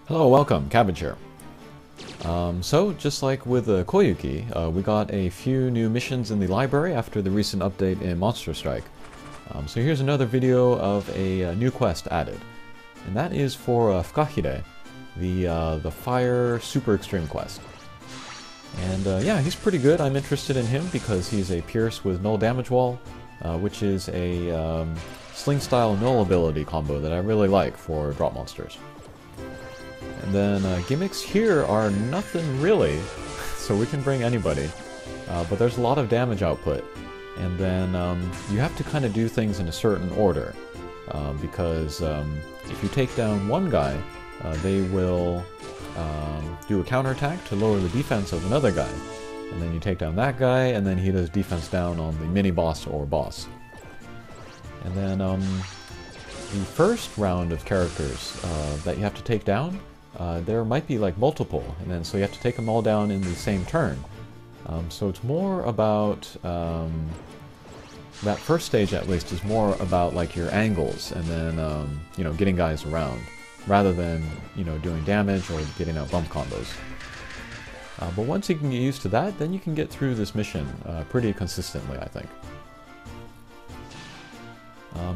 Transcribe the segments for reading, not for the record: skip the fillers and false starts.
Hello, welcome, Cabbage here. So, just like with Koyuki, we got a few new missions in the library after the recent update in Monster Strike. So here's another video of a new quest added. And that is for Fukahire, the Fire Super Extreme quest. And yeah, he's pretty good. I'm interested in him because he's a Pierce with Null Damage Wall, which is a Sling-style Null ability combo that I really like for drop monsters. And then gimmicks here are nothing really, so we can bring anybody, but there's a lot of damage output. And then you have to kind of do things in a certain order, because if you take down one guy, they will do a counterattack to lower the defense of another guy. And then you take down that guy, and then he does defense down on the mini-boss or boss. And then the first round of characters that you have to take down, there might be like multiple, and then so you have to take them all down in the same turn. So it's more about, that first stage at least is more about like your angles and then, you know, getting guys around, rather than, you know, doing damage or getting out bump combos. But once you can get used to that, then you can get through this mission pretty consistently, I think.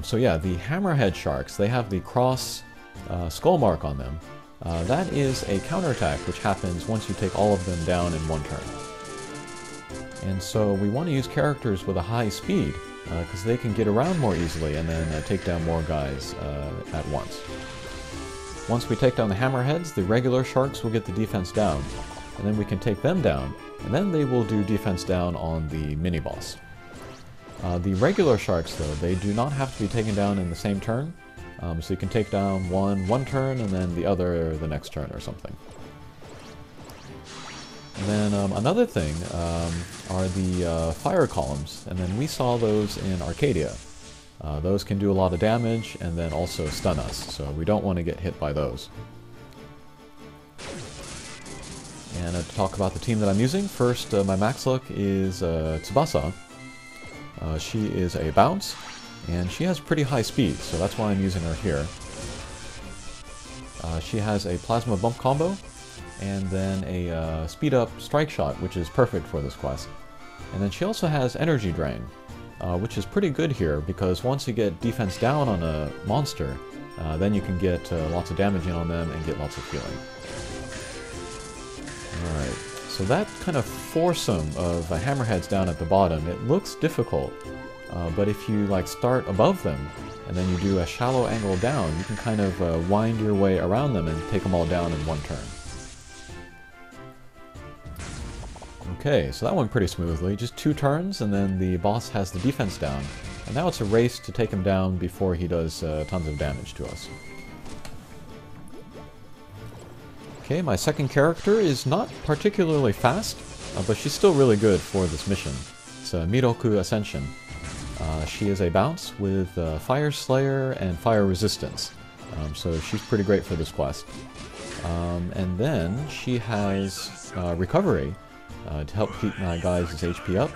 So yeah, the Hammerhead Sharks, they have the cross skull mark on them. That is a counterattack which happens once you take all of them down in one turn. And so we want to use characters with a high speed, because they can get around more easily and then take down more guys at once. Once we take down the Hammerheads, the regular sharks will get the defense down, and then we can take them down, and then they will do defense down on the mini-boss. The regular sharks, though, they do not have to be taken down in the same turn. So you can take down one turn and then the other the next turn or something. And then another thing are the fire columns, and then we saw those in Arcadia. Those can do a lot of damage and then also stun us, so we don't want to get hit by those. And to talk about the team that I'm using, first my max look is Tsubasa. She is a bounce, and she has pretty high speed, so that's why I'm using her here. She has a plasma bump combo, and then a speed up strike shot, which is perfect for this quest. And then she also has energy drain, which is pretty good here, because once you get defense down on a monster, then you can get lots of damage in on them and get lots of healing. Alright, so that kind of foursome of hammerheads down at the bottom, it looks difficult. But if you like start above them, and then you do a shallow angle down, you can kind of wind your way around them and take them all down in one turn. Okay, so that went pretty smoothly. Just 2 turns, and then the boss has the defense down. And now it's a race to take him down before he does tons of damage to us. Okay, my second character is not particularly fast, but she's still really good for this mission. It's Miroku Ascension. She is a bounce with Fire Slayer and Fire Resistance, so she's pretty great for this quest. And then she has Recovery to help keep my guys' HP up.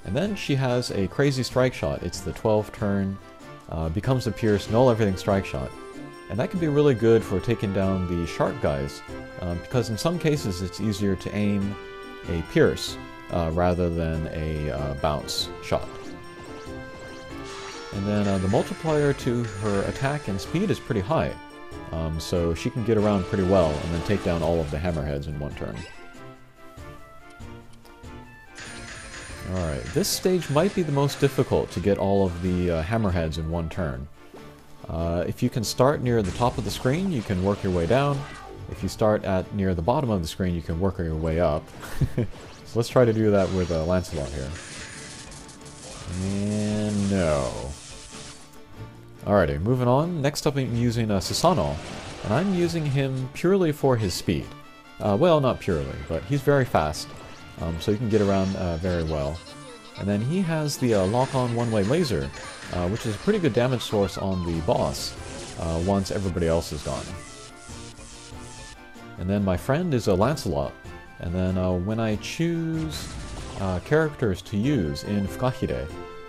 And then she has a crazy strike shot. It's the 12-turn, becomes a Pierce, Null Everything strike shot. And that can be really good for taking down the shark guys, because in some cases it's easier to aim a Pierce rather than a bounce shot. And then the multiplier to her attack and speed is pretty high, so she can get around pretty well and then take down all of the hammerheads in one turn. Alright, this stage might be the most difficult to get all of the hammerheads in one turn. If you can start near the top of the screen, you can work your way down. If you start at near the bottom of the screen, you can work your way up. So let's try to do that with Lancelot here. And no. Alrighty, moving on. Next up I'm using Susanoo, and I'm using him purely for his speed. Well, not purely, but he's very fast, so you can get around very well. And then he has the lock-on one-way laser, which is a pretty good damage source on the boss once everybody else is gone. And then my friend is Lancelot, and then when I choose characters to use in Fukahire,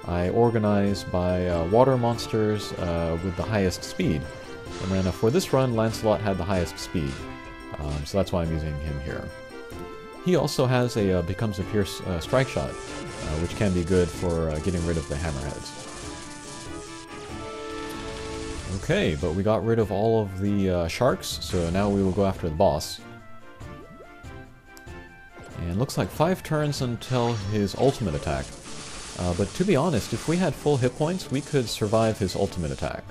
I organize by water monsters with the highest speed. And then for this run, Lancelot had the highest speed, so that's why I'm using him here. He also has a becomes a Pierce strike shot, which can be good for getting rid of the hammerheads. Okay, but we got rid of all of the sharks, so now we will go after the boss. And looks like 5 turns until his ultimate attack. But to be honest, if we had full hit points, we could survive his ultimate attack.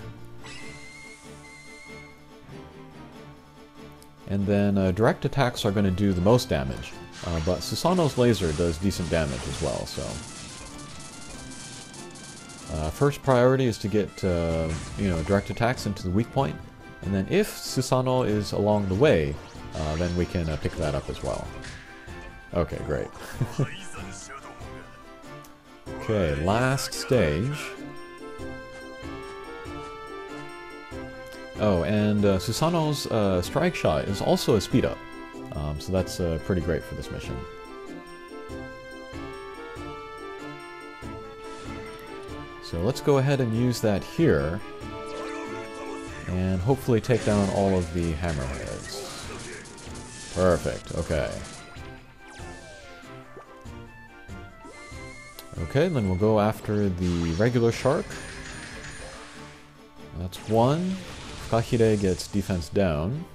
And then direct attacks are going to do the most damage, but Susanoo's laser does decent damage as well, so... first priority is to get, direct attacks into the weak point, and then if Susanoo is along the way, then we can pick that up as well. Okay, great. Okay, last stage. Oh, and Susanoo's strike shot is also a speed up, so that's pretty great for this mission. So let's go ahead and use that here, and hopefully take down all of the hammerheads. Perfect, okay. Okay, then we'll go after the regular shark. That's 1. Fukahire gets defense down.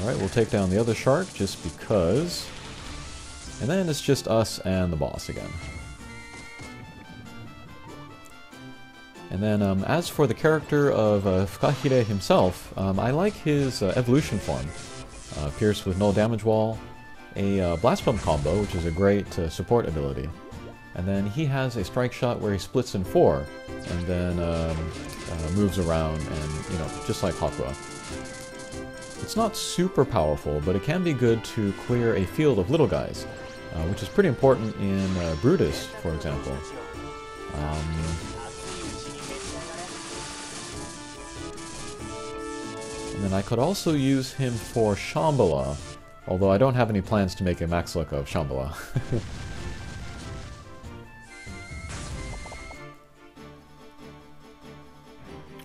Alright, we'll take down the other shark just because. And then it's just us and the boss again. And then as for the character of Fukahire himself, I like his evolution form. Pierce with null damage wall, a blast bomb combo, which is a great support ability. And then he has a strike shot where he splits in 4, and then moves around, and just like Hakua. It's not super powerful, but it can be good to clear a field of little guys, which is pretty important in Brutus, for example. And then I could also use him for Shambhala, although I don't have any plans to make a max look of Shambhala.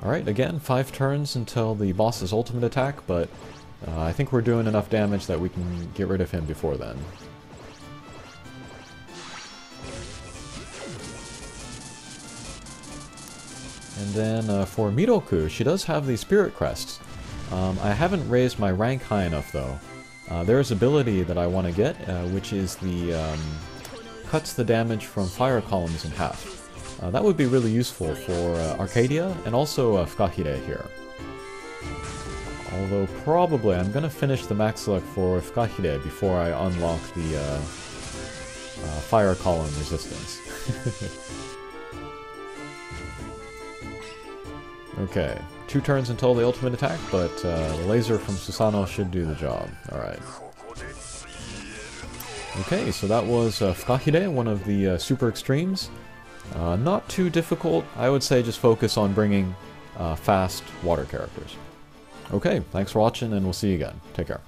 Alright, again, 5 turns until the boss's ultimate attack, but I think we're doing enough damage that we can get rid of him before then. And then for Miroku, she does have the Spirit Crests. I haven't raised my rank high enough though. There's ability that I want to get, which is the cuts the damage from fire columns in half. That would be really useful for Arcadia and also Fukahire here. Although probably I'm going to finish the max luck for Fukahire before I unlock the fire column resistance. Okay, 2 turns until the ultimate attack, but the laser from Susanoo should do the job. Alright. Okay, so that was Fukahire, one of the super extremes. Not too difficult. I would say just focus on bringing fast water characters. Okay, thanks for watching, and we'll see you again. Take care.